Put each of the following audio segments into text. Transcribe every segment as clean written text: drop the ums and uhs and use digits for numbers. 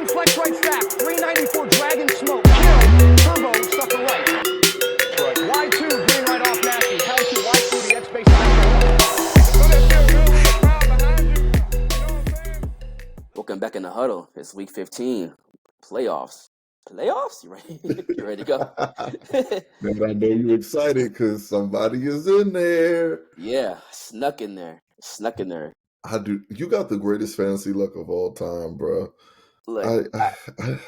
flex right stack, 394 dragon smoke, kill, turbo, suffer right. Y2, green right off nasty, power 2, Y2, the X base Welcome back in the huddle. It's week 15. Playoffs. Playoffs? You ready? You ready to go? Man, I know you're excited because somebody is in there. Yeah, snuck in there. Snuck in there. I do. You got the greatest fantasy luck of all time, bro. Look,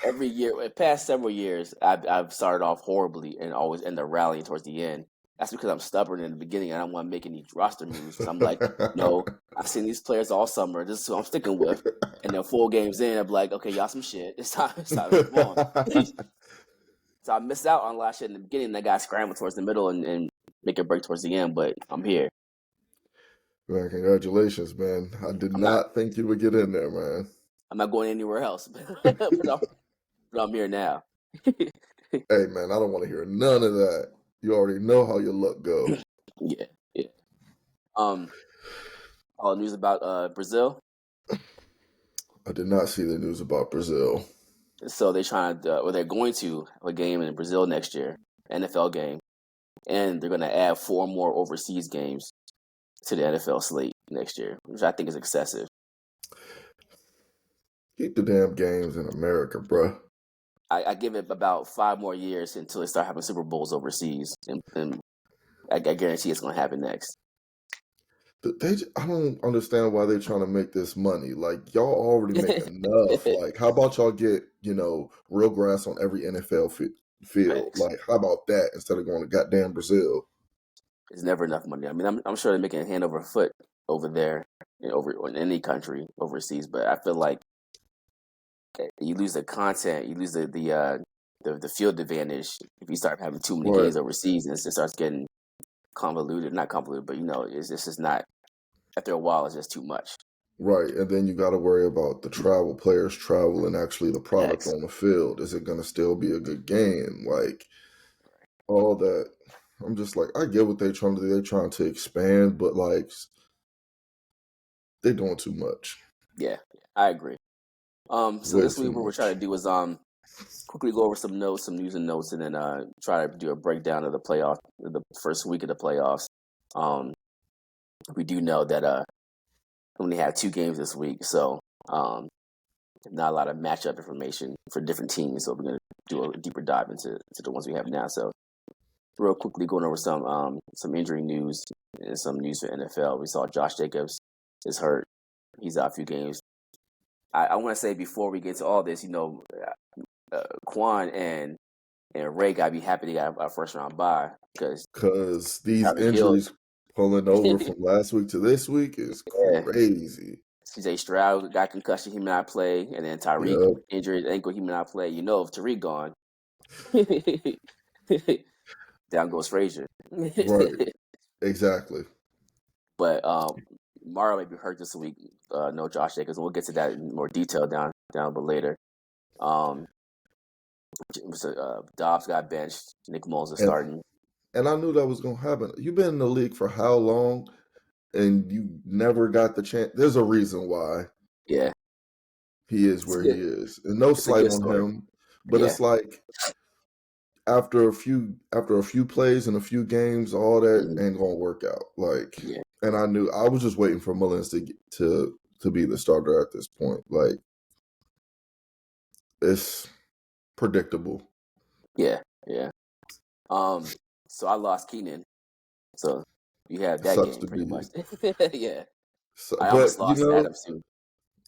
every year, past several years, I've started off horribly and always end up rallying towards the end. That's because I'm stubborn in the beginning and I don't want to make any roster moves. So I'm like, no, I've seen these players all summer. This is who I'm sticking with. And then 4 games in, I'm like, okay, y'all some shit. It's time to move on. So I missed out on a lot of shit in the beginning. And I got scrambled towards the middle and make a break towards the end, but I'm here. Man, congratulations, man. I did not think you would get in there, man. I'm not going anywhere else, but I'm here now. Hey, man, I don't want to hear none of that. You already know how your luck goes. Yeah. All news about Brazil. I did not see the news about Brazil. So they're they're going to have a game in Brazil next year, NFL game, and they're going to add 4 more overseas games to the NFL slate next year, which I think is excessive. Keep the damn games in America, bruh. I give it about 5 more years until they start having Super Bowls overseas, and I guarantee it's going to happen next. I don't understand why they're trying to make this money. Like, y'all already make enough. Like, how about y'all get, real grass on every NFL field? Thanks. Like, how about that instead of going to goddamn Brazil? It's never enough money. I mean, I'm sure they're making a hand over foot over there, over in any country overseas, but I feel like you lose the content, you lose the field advantage if you start having too many games overseas, and it starts getting convoluted. Not convoluted, but it's just not. After a while, it's just too much. Right, and then you got to worry about the players travel, and actually the product on the field. Is it going to still be a good game? Like, all that. I'm just like, I get what they're trying to do. They're trying to expand, but like, they're doing too much. Yeah, I agree. So this week what we're trying to do is quickly go over some news and notes, and then try to do a breakdown of the first week of the playoffs. We do know that we only have 2 games this week, so not a lot of matchup information for different teams. So we're gonna do a deeper dive into the ones we have now. So real quickly going over some injury news and some news for NFL. We saw Josh Jacobs is hurt. He's out a few games. I want to say before we get to all this, Quan and Ray gotta be happy they got a first round bye because these injuries pulling over from last week to this week is crazy. CJ Stroud got concussion, he may not play, and then Tyreek injured ankle, he may not play. If Tariq gone, down goes Frazier. Right, exactly. But Morrow may be hurt this week. No Josh Jacobs. We'll get to that in more detail down a bit later. Dobbs got benched. Nick Mullins is starting. And I knew that was going to happen. You've been in the league for how long, and you never got the chance? There's a reason why. Yeah, he is where he is, and no slight on him, but it's like after a few plays and a few games, all that ain't gonna work out. Like, and I was just waiting for Mullins to be the starter at this point. Like, it's predictable. Yeah. So I lost Keenan. So you have that game pretty much. Yeah. So, I almost lost Adams too.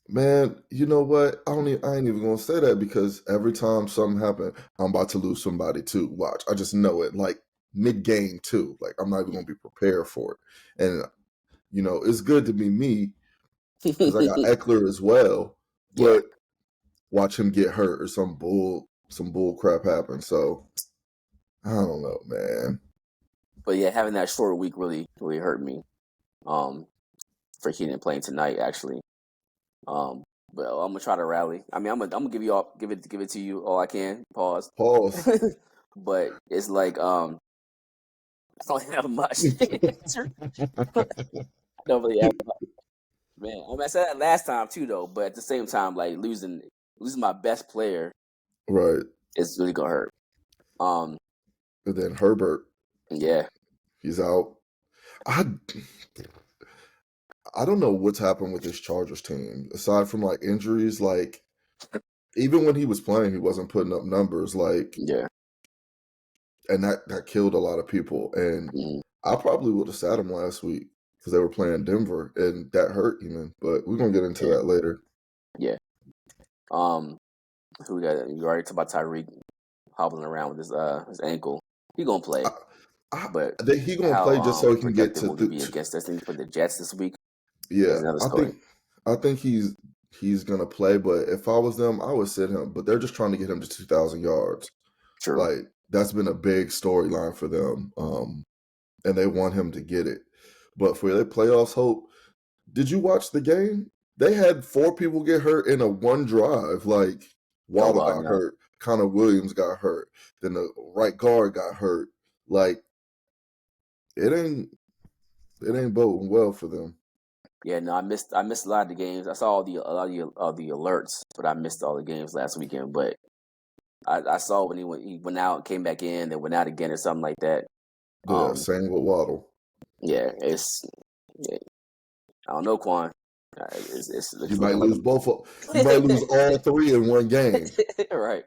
Man, you know what? I ain't even gonna say that because every time something happens, I'm about to lose somebody too. Watch, I just know it. Like mid-game too. Like I'm not even gonna be prepared for it. And it's good to be me because I got Eckler as well. But watch him get hurt or some bull crap happen. So I don't know, man. But yeah, having that short week really hurt me. For Keenan playing tonight, actually. But I'm gonna try to rally. I mean, I'm gonna give it to you all I can. Pause. But it's like I don't have much. I don't really have much. Man, I said that last time too, though. But at the same time, like losing losing my best player Right. is really gonna hurt. Um, And then Herbert, yeah, he's out. I I don't know what's happened with this Chargers team. Aside from like injuries, like even when he was playing, he wasn't putting up numbers. Like, yeah. and that killed a lot of people. And Mhm. I probably would have sat him last week because they were playing Denver, and that hurt him. But we're gonna get into Yeah. that later. Yeah. Who we got? You already talked about Tyreek hobbling around with his ankle. He gonna play, but He gonna play just how so he can get productive to will he be against us? I think for the Jets this week is yeah. another I story. think he's gonna play. But if I was them, I would sit him. But they're just trying to get him to 2,000 yards. True. Like that's been a big storyline for them, and they want him to get it. But for their playoffs hope, did you watch the game? They had 4 people get hurt in a one drive. Like Oh Waddle wow, got no. hurt, Connor Williams got hurt, then the right guard got hurt. Like it ain't boding well for them. Yeah, no, I missed a lot of the games. I saw a lot of the alerts, but I missed all the games last weekend. But I saw when he went out and came back in, then went out again or something like that. Yeah, same with Waddle. Yeah, I don't know, Quan. It's You might looking lose both. You might lose all 3 in one game. right.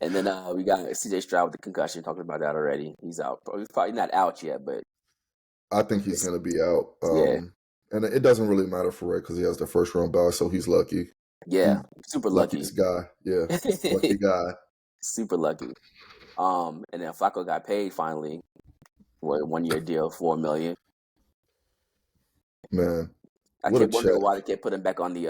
And then we got CJ Stroud with the concussion. Talking about that already. He's out. He's probably not out yet, but I think he's going to be out. Yeah. And it doesn't really matter for Ray because he has the first round bye, so he's lucky. yeah, super lucky. Luckiest guy. Yeah, lucky guy. Super lucky. And then Flacco got paid finally. What, 1 year deal, $4 million. Man, I what a kept wondering check. why they kept putting him back on the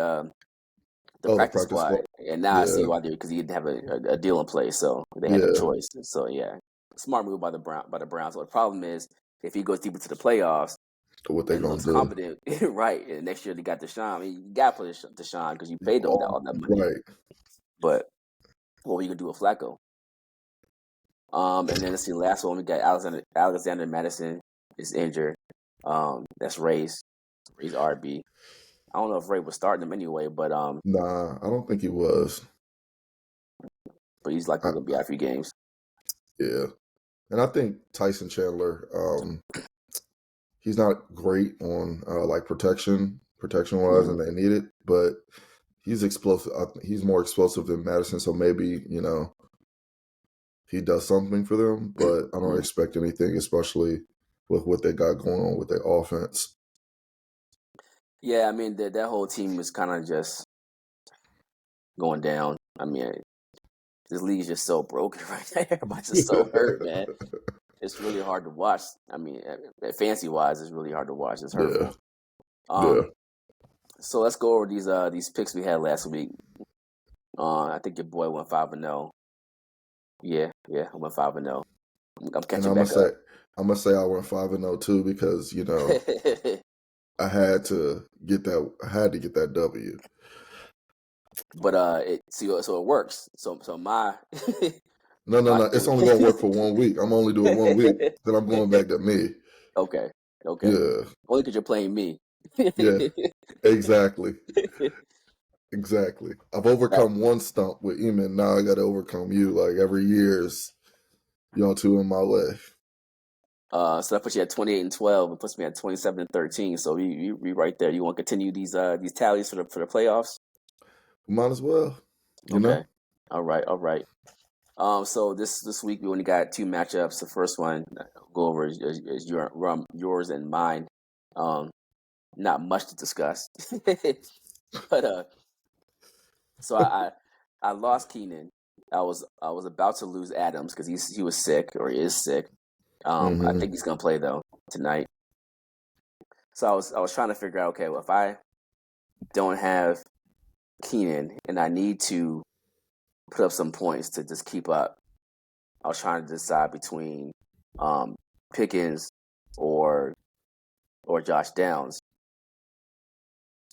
Oh, the practice practice squad, and now I see Yeah. why because he didn't have a deal in place, so they had no Yeah. choice. So yeah, smart move by the Browns. So the problem is if he goes deep into the playoffs What they and gonna looks do? competent, right? And next year they got Deshaun. I mean, you got to play Deshaun because you paid them all that money. Right. But what were you gonna do with Flacco? And then let's see, the last one we got Alexander Madison is injured. That's Ray's RB. I don't know if Ray was starting him anyway, but Nah, I don't think he was. he's likely gonna be out a few games. Yeah. And I think Tyson Chandler, he's not great on like protection wise, and they need it, but he's explosive. He's more explosive than Madison, so maybe he does something for them. But I don't expect anything, especially with what they got going on with their offense. Yeah, I mean that whole team is kind of just going down. I mean, this league is just so broken right now. Everybody's just so hurt, man. It's really hard to watch. I mean, fancy wise, it's really hard to watch. It's hurtful. Yeah. So let's go over these picks we had last week. I think your boy went 5-0. Yeah, I went 5-0. I'm catching back up. I'm gonna say I went 5-0 too because I had to get that W. But so it works. So my No. It's only gonna work for 1 week. I'm only doing 1 week. Then I'm going back to me. Okay. Yeah. Only because you're playing me. Yeah. Exactly. Exactly. I've overcome one stump with Eamon. Now I got to overcome you. Like every year's y'all 2 in my way. So that puts you at 28-12. It puts me at 27-13. So we right there. You want to continue these tallies for the playoffs? Might as well. You Okay. know? All right. So this week we only got 2 matchups. The first one I'll go over is yours and mine. Not much to discuss, but so I lost Keenan. I was about to lose Adams because he was sick or he is sick. I think he's gonna play though tonight. So I was trying to figure out, okay, well, if I don't have Keenan and I need to put up some points to just keep up, I was trying to decide between Pickens or Josh Downs.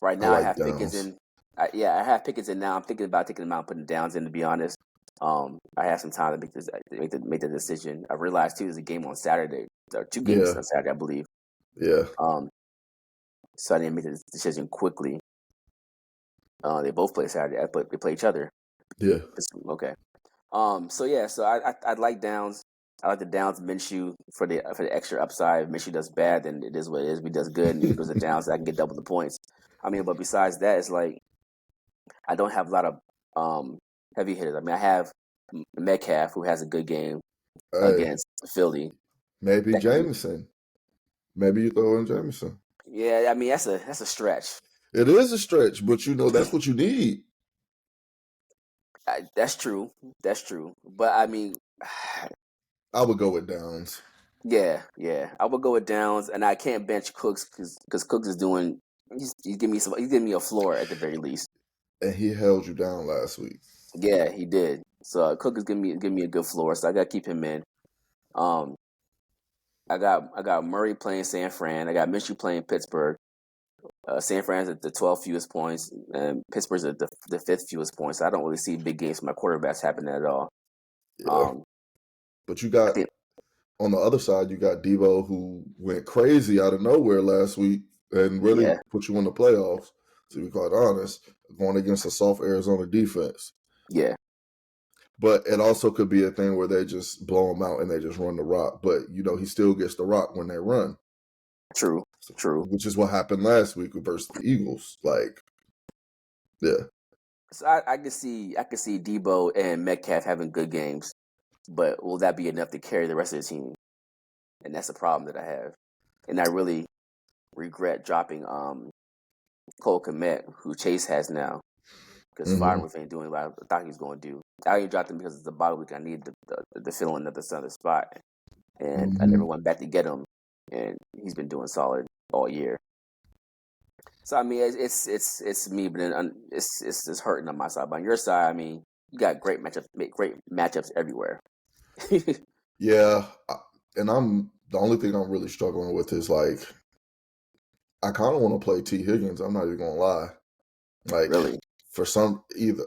Right now I have Downs. Pickens in. I have Pickens in now. I'm thinking about taking him out and putting Downs in, to be honest. I have some time to make the decision. I realized too there's a game on Saturday. There are 2 games on Saturday, I believe. Yeah. So I didn't make the decision quickly. They both play Saturday, but they play each other. Yeah. Okay. So I like Downs. I like the Downs Minshew for the extra upside. If Minshew does bad, then it is what it is. If he does good and he goes to Downs, I can get double the points. I mean, but besides that, it's like I don't have a lot of heavy hitters. I mean, I have Metcalf, who has a good game Hey, against Philly. maybe That could be, Jameson. Maybe you throw in Jameson. yeah, I mean that's a stretch. It is a stretch, but that's what you need. That's true. That's true. But I mean, I would go with Downs. yeah. I would go with Downs, and I can't bench Cooks because Cooks is doing. He's giving me a floor at the very least. And he held you down last week. Yeah, he did. So Cook is giving me a good floor, so I got to keep him in. Um, I got Murray playing San Fran. I got Minshew playing Pittsburgh. San Fran's at the 12th fewest points, and Pittsburgh's at the 5th fewest points. So I don't really see big games for my quarterbacks happening at all. Yeah. But you I got think on the other side, you got Debo, who went crazy out of nowhere last week and really Yeah. put you in the playoffs, to be quite honest, going against a soft Arizona defense. Yeah. But it also could be a thing where they just blow him out and they just run the rock. But, he still gets the rock when they run. True. Which is what happened last week versus the Eagles. Yeah. So I could see Debo and Metcalf having good games, but will that be enough to carry the rest of the team? And that's the problem that I have. And I really regret dropping Cole Kmet, who Chase has now, because Fireworth ain't doing what I thought he was going to do. I only dropped him because it's the bye week. I needed the fill in at the center spot, and I never went back to get him. And he's been doing solid all year. So I mean, it's me, but then it's hurting on my side. But on your side, I mean, you got great matchups everywhere. Yeah. And the only thing I'm really struggling with is I kind of want to play T. Higgins. I'm not even going to lie. Really? For either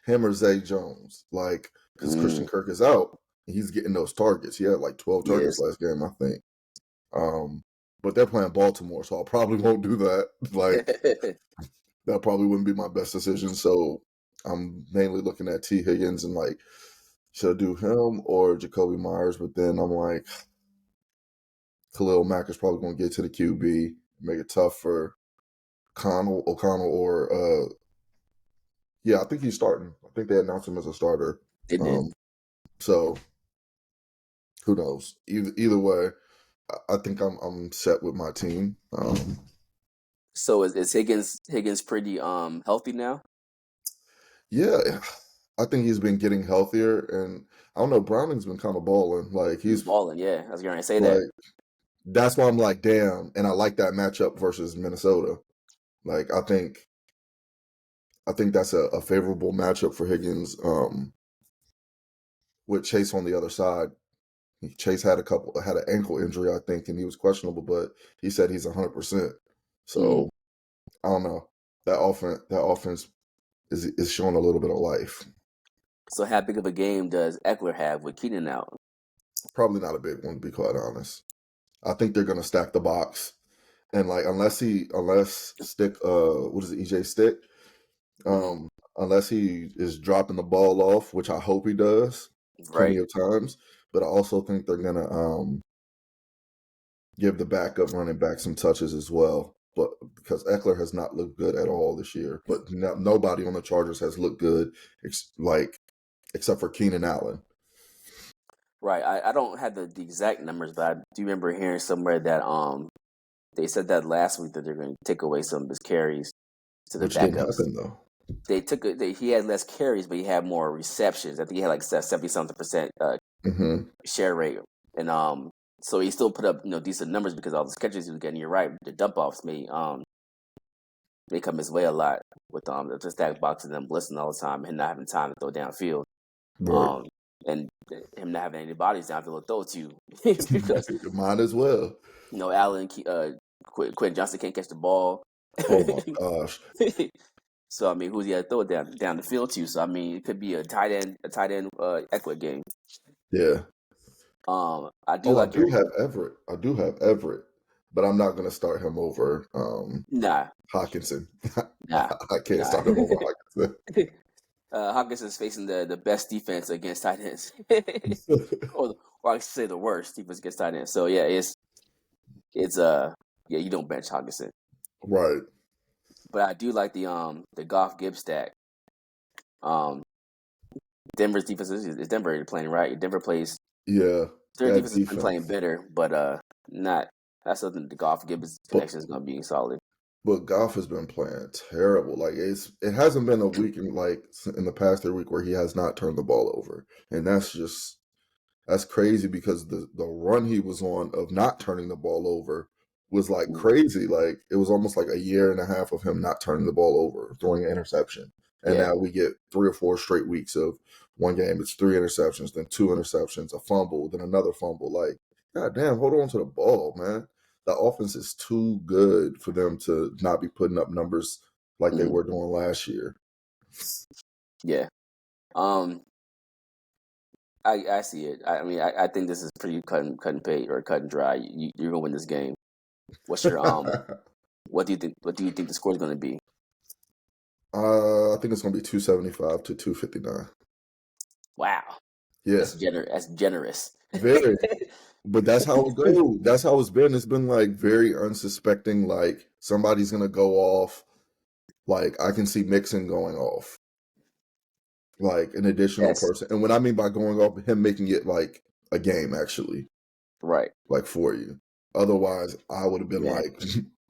him or Zay Jones, because Christian Kirk is out and he's getting those targets. He had 12 targets last game, I think. But they're playing Baltimore, so I probably won't do that. That probably wouldn't be my best decision. So I'm mainly looking at T. Higgins and should I do him or Jacoby Myers? But then I'm like, Khalil Mack is probably going to get to the QB, make it tough for O'Connell or I think he's starting. I think they announced him as a starter. They did. So who knows? Either way, I think I'm set with my team. So is Higgins pretty healthy now? Yeah, I think he's been getting healthier, and I don't know. Browning's been kind of balling. He's balling. Yeah, I was going to say that. That's why I'm like, damn, and I like that matchup versus Minnesota. I think that's a favorable matchup for Higgins. With Chase on the other side, Chase had an ankle injury, I think, and he was questionable, but he said he's 100%. So I don't know. That offense is showing a little bit of life. So how big of a game does Eckler have with Keenan out? Probably not a big one, to be quite honest. I think they're gonna stack the box, and unless Stick, what is it, EJ Stick, unless he is dropping the ball off, which I hope he does plenty of times, but I also think they're gonna give the backup running back some touches as well. But because Eckler has not looked good at all this year, but nobody on the Chargers has looked good, except for Keenan Allen. Right. I don't have the exact numbers, but I do remember hearing somewhere that they said that last week that they're going to take away some of his carries to the Which backups. didn't happen though. They took he had less carries, but he had more receptions. I think he had 70-something% share rate, and so he still put up decent numbers because all the catches he was getting. You're right, the dump offs may come his way a lot with the stack box and them blitzing all the time and not having time to throw downfield. Right. And him not having any bodies downfield to throw to because might as well. Allen, Quentin Johnson can't catch the ball. Oh my gosh. So I mean, who's he got to throw it down the field to? So I mean, it could be a tight end Eckler game. Yeah. I do have Everett. I do have Everett, but I'm not going to start him over Nah. Hawkinson. Nah, I can't nah. start him over Hawkinson. Hawkins is facing the best defense against tight ends, or I should say the worst defense against tight ends. So yeah, it's yeah, you don't bench Hawkinson, Right. but I do like the Goff Gibbs stack. Um, Denver's defense is Denver playing right. Denver plays Yeah. their That defense has been playing defense. better, but not that's something the Goff Gibbs But connection is going to be solid. but Goff has been playing terrible. Like it hasn't been a week in the past 3 weeks where he has not turned the ball over, and that's crazy because the run he was on of not turning the ball over was like Mm, crazy. Like it was almost like a year and a half of him not turning the ball over, throwing an interception. And Yeah, now we get 3 or 4 straight weeks of one game, it's 3 interceptions, then 2 interceptions, a fumble, then another fumble. Like, God damn, hold on to the ball, man. The offense is too good for them to not be putting up numbers like they mm, were doing last year. yeah. Um, I see it. I mean, I think this is pretty cut and paste or cut and dry. You're gonna win this game. What's your What do you think? What do you think the score is going to be? I think it's gonna be 275 to 259. Wow, Yeah. that's generous. That's generous. Very. But that's how it goes. That's how it's been. It's been like very unsuspecting. Like somebody's gonna go off. Like I can see Mixon going off. Like an additional That's person. And what I mean by going off, him making it like a game actually, right. like for you. Otherwise, I would have been Yeah, like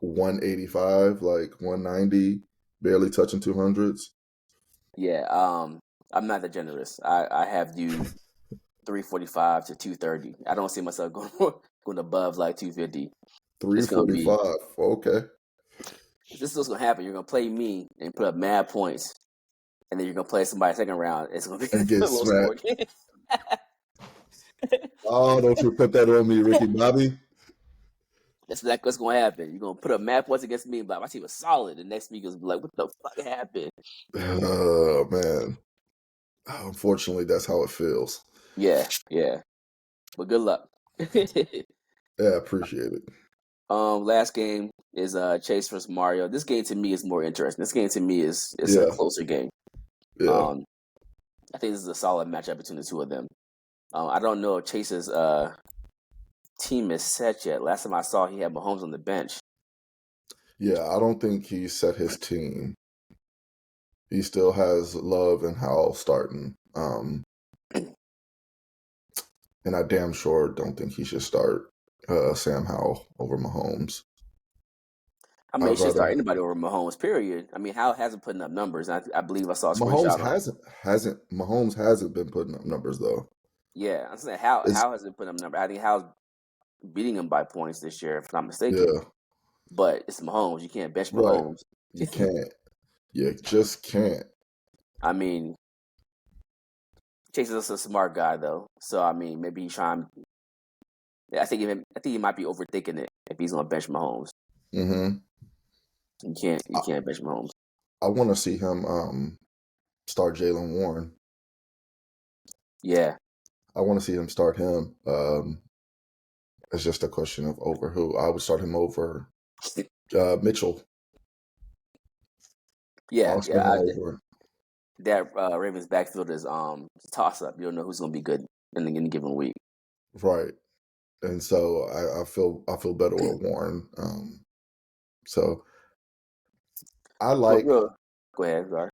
185, like 190, barely touching 200s. yeah. I'm not that generous. I have you 345 to 230. I don't see myself going above like 250. It's gonna be 345. Okay. this is what's gonna happen. You're gonna play me and put up mad points, and then you're gonna play somebody second round. It's gonna be And a get low score smacked. again. Oh, don't you put that on me, Ricky Bobby. That's exactly what's gonna happen. You're gonna put up mad points against me, but my team was solid. The next week is like, what the fuck happened? Oh man. Unfortunately, that's how it feels. Yeah, yeah. But good luck. Yeah, I appreciate it. Last game is Chase versus Mario. This game to me is more interesting. This game to me is a Yeah, closer game. yeah. Um, I think this is a solid matchup between the two of them. I don't know if Chase's team is set yet. Last time I saw, he had Mahomes on the bench. Yeah, I don't think he set his team. He still has Love and Howell starting. And I damn sure don't think he should start Sam Howell over Mahomes. I mean, he I'd should rather start anybody over Mahomes. Period. I mean, Howell hasn't put up numbers. I believe I saw a Mahomes screenshot. hasn't been putting up numbers though. Yeah, I'm saying Howell It's hasn't put up numbers. I think Howell's beating him by points this year, if I'm not mistaken. yeah, But it's Mahomes. You can't bench right. Mahomes. You can't. You just can't. I mean, Chase is a smart guy though, so I mean, maybe he's trying. I think he might be overthinking it if he's gonna bench Mahomes. Hmm. You I, can't bench Mahomes. I want to see him start Jalen Warren. Yeah, I want to see him start him. It's just a question of over who. I would start him over Mitchell. yeah, I'll start yeah. him over. That Ravens backfield is toss up. You don't know who's gonna be good in any given week. Right. And so I feel better with Warren. So I But like real, go ahead, sorry.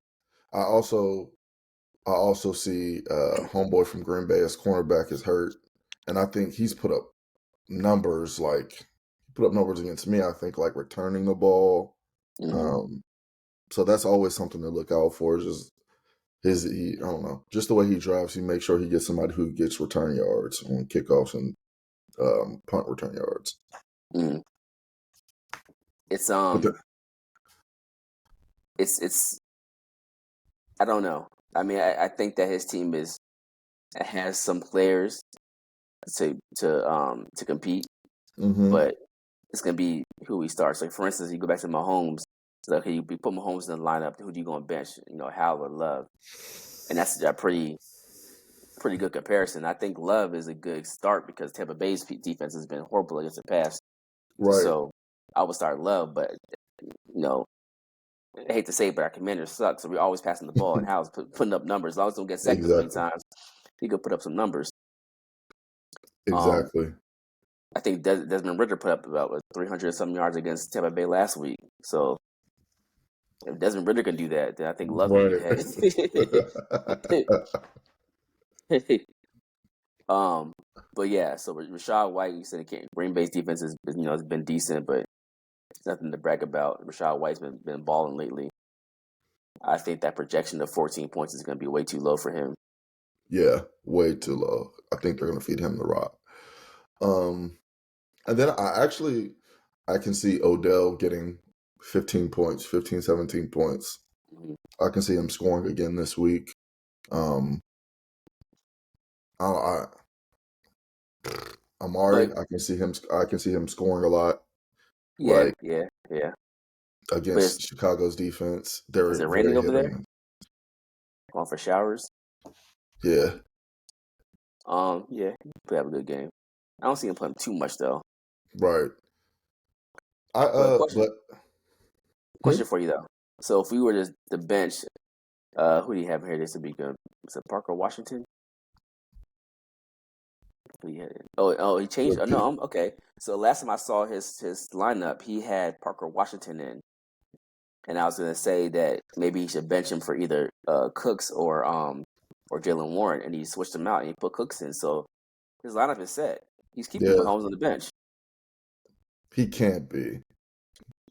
I also see homeboy from Green Bay as cornerback is hurt. And I think he's put up numbers against me, I think, like returning the ball. Mm-hmm. So that's always something to look out for. Is just I don't know, just the way he drives, he makes sure he gets somebody who gets return yards on kickoffs and punt return yards. Mm-hmm. It's But the, it's I don't know. I mean, I think that his team has some players to compete, mm-hmm, but it's gonna be who he starts. Like for instance, you go back to Mahomes. It's like, okay, you put Mahomes in the lineup. Who do you go on bench? You know, Howell or Love, and that's a pretty good comparison. I think Love is a good start because Tampa Bay's defense has been horrible against the pass. right. So I would start Love, but you know, I hate to say it, but our commander sucks. So we're always passing the ball, and Howell's putting up numbers. As long as don't get sacked as many Exactly. times, he could put up some numbers. Exactly. I think Desmond Ritter put up about 300 some yards against Tampa Bay last week. So if Desmond Ritter can do that, then I think Love can do Right. that. But yeah, so Rachaad White, you said Green Bay's defense has been decent, but it's nothing to brag about. Rachaad White's been balling lately. I think that projection of 14 points is going to be way too low for him. Yeah, way too low. I think they're going to feed him the rock. And then I can see Odell getting 15 points, 15, 17 points. Mm-hmm. I can see him scoring again this week. Amari, But, I can see him scoring a lot. Yeah. Against Chicago's defense. They're is it very raining over hit or there? miss. Going for showers? Yeah. Yeah, he could have a good game. I don't see him playing too much though. Right. Question for you though. So if we were to bench, who do you have here this would be good? Is it Parker Washington? He changed. No, okay. So last time I saw his lineup, he had Parker Washington in, and I was gonna say that maybe he should bench him for either Cooks or Jalen Warren, and he switched him out and he put Cooks in. So his lineup is set. He's keeping Mahomes on the bench. He can't be.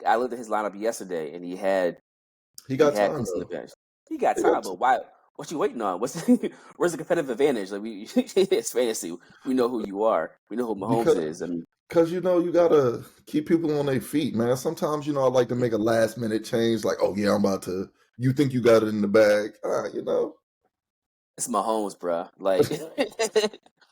I looked at his lineup yesterday, and he had time Cooks on the bench. He got time, but why? What you waiting on? Where's the competitive advantage? Like it's fantasy. We know who you are. We know who Mahomes is. I mean, because you gotta keep people on their feet, man. Sometimes I like to make a last minute change. Like, oh yeah, I'm about to. You think you got it in the bag? It's Mahomes, bro. Like,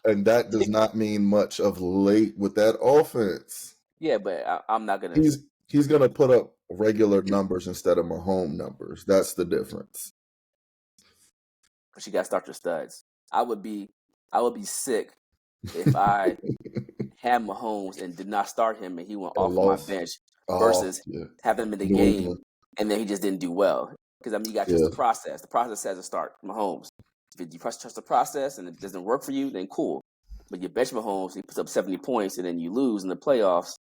and that does not mean much of late with that offense. Yeah, but I'm not gonna. He's gonna put up regular numbers instead of Mahomes numbers. That's the difference. But you got to start your studs. I would be sick if I had Mahomes and did not start him and he went off my bench versus having him in the game and then he just didn't do well. Because you got to trust the process. The process says to start Mahomes. If you trust the process and it doesn't work for you, then cool. But you bench Mahomes, he puts up 70 points, and then you lose in the playoffs.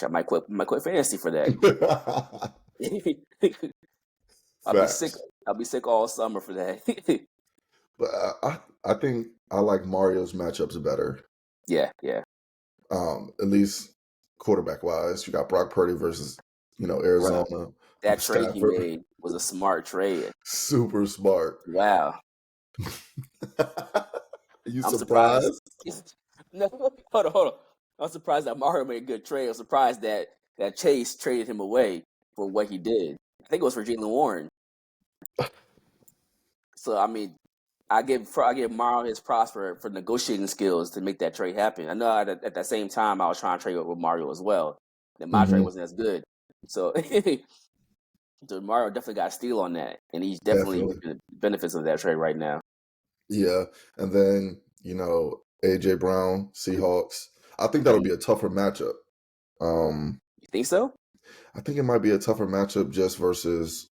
I might quit fantasy for that. I'll be sick all summer for that. But I think I like Mario's matchups better. Yeah. At least quarterback wise, you got Brock Purdy versus Arizona. Right. That trade he made was a smart trade. Super smart. Wow. I'm surprised? No, hold on. I'm surprised that Mario made a good trade. I'm surprised that Chase traded him away for what he did. I think it was for Jalen Warren. So I give Mario his props for negotiating skills to make that trade happen. I know at the same time I was trying to trade with Mario as well, and my trade wasn't as good. So, so Mario definitely got a steal on that, and he's definitely the benefits of that trade right now. Yeah, and then AJ Brown, Seahawks. I think that'll be a tougher matchup. You think so? I think it might be a tougher matchup just versus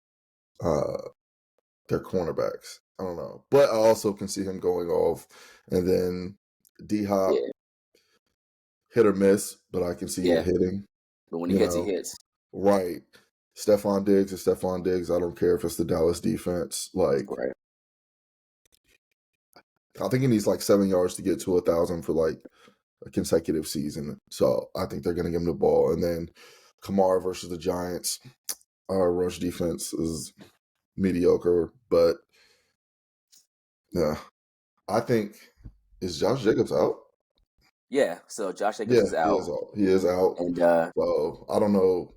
their cornerbacks. I don't know. But I also can see him going off. And then D-Hop, hit or miss, but I can see it hitting. But when he hits, he hits. Right. Stephon Diggs is Stephon Diggs. I don't care if it's the Dallas defense. Like, right. I think he needs 7 yards to get to 1,000 for a consecutive season. So I think they're going to give him the ball. And then Kamara versus the Giants. Our rush defense is mediocre, but yeah, I think is Josh Jacobs out? Yeah, so Josh Jacobs is out. He is out. And so I don't know.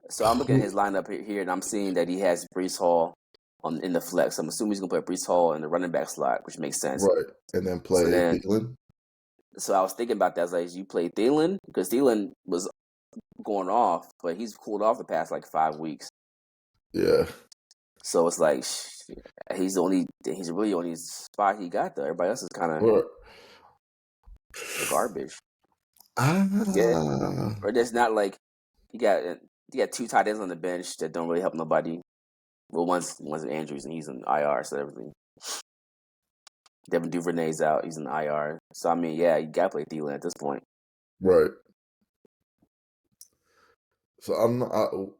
So I'm looking at his lineup here, and I'm seeing that he has Breece Hall in the flex. I'm assuming he's gonna put Breece Hall in the running back slot, which makes sense. Right, and then play Thielen. So I was thinking about that. I was like, you play Thielen? Because Thielen was going off, but he's cooled off the past 5 weeks. Yeah. So it's like he's really only spot he got though. Everybody else is kind of garbage. Yeah. Or that's not like he got he had 2 tight ends on the bench that don't really help nobody. Well, one's Andrews and he's in IR, so everything. Devin Duvernay's out; he's in IR. So I mean, yeah, you gotta play Thielen at this point. Right. So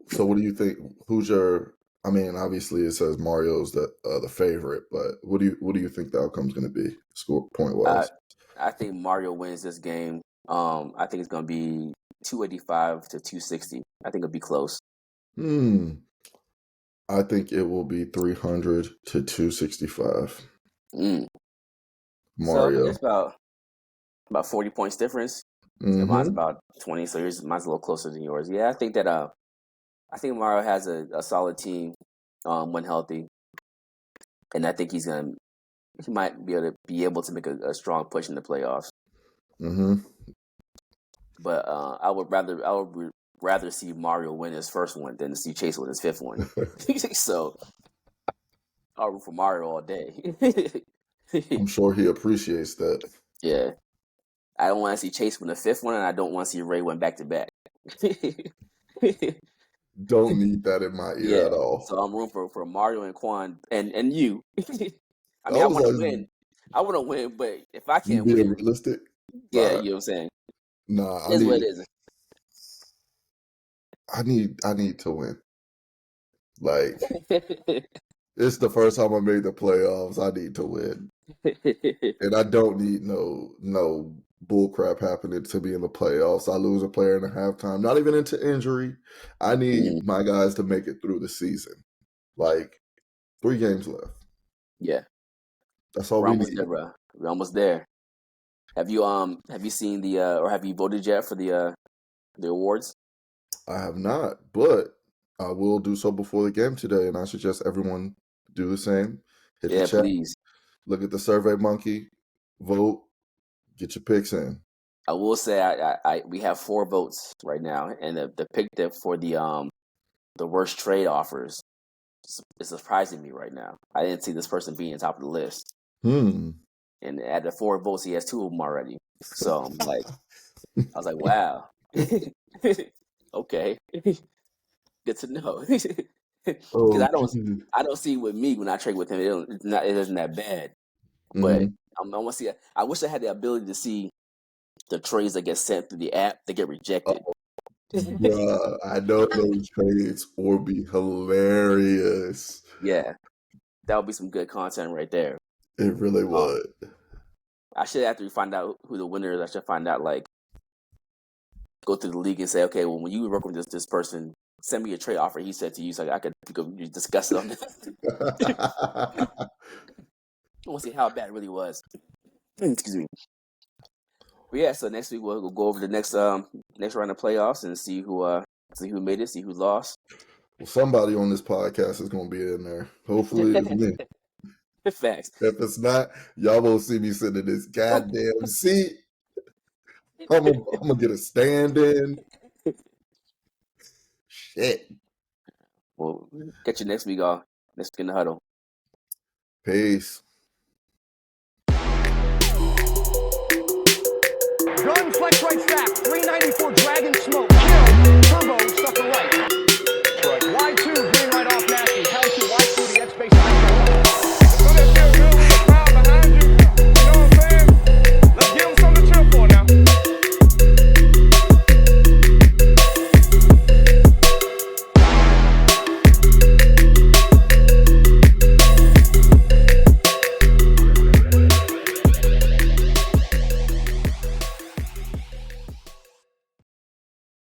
so what do you think? Who's your? I mean, obviously it says Mario's the favorite, but what do you think the outcome's going to be, score point wise? I think Mario wins this game. I think it's going to be 285 to 260. I think it'll be close. I think it will be 300 to 265. Mario. So it's about 40 points difference. Mm-hmm. Mine's about 20, so mine's a little closer than yours. Yeah, I think that I think Mario has a solid team when healthy, and I think he might be able to make a strong push in the playoffs. Mm-hmm. But I would rather see Mario win his first one than to see Chase win his 5th one. So I'll root for Mario all day. I'm sure he appreciates that. Yeah. I don't want to see Chase win the 5th one, and I don't want to see Ray win back-to-back. Don't need that in my ear at all. So I'm rooting for Mario and Quan and you. I mean, I want to win. I want to win, but if I can't win, win, realistic. Yeah, you know what I'm saying. Nah, That's what it is. I need to win. Like, it's the first time I made the playoffs. I need to win, and I don't need no bull crap happening to be in the playoffs. I lose a player in a halftime, not even into injury. I need my guys to make it through the season. Like 3 games left. Yeah, that's all we need. There, bro. We're almost there. Have you seen or have you voted yet for the awards? I have not, but I will do so before the game today, and I suggest everyone do the same. Hit the chat, please. Look at the Survey Monkey, vote, get your picks in. I will say we have 4 votes right now, and the pick for the worst trade offers is surprising me right now. I didn't see this person being top of the list. And at the 4 votes, he has 2 of them already. So I'm like, I was like, wow. Okay. Good to know. Because I don't see with me when I trade with him, it isn't that bad. But I want to see. I wish I had the ability to see the trades that get sent through the app that get rejected. I know those trades would be hilarious. Yeah, that would be some good content right there. It really would. I should, after we find out who the winner is, I should find out, like, go through the league and say, okay, well, when you work with this person, send me a trade offer he said to you, so I could discuss it on this. I want to see how bad it really was. Excuse me. But yeah, so next week we'll go over the next round of playoffs and see who made it, see who lost. Well, somebody on this podcast is going to be in there. Hopefully it's me. Facts. If it's not, y'all won't see me sitting in this goddamn seat. I'm gonna get a stand in. Shit. Well, catch you next week, y'all. Next week in the huddle. Peace. Gun, flex right stack, 394 Dragon Smoke, kill, turbo, stuff right.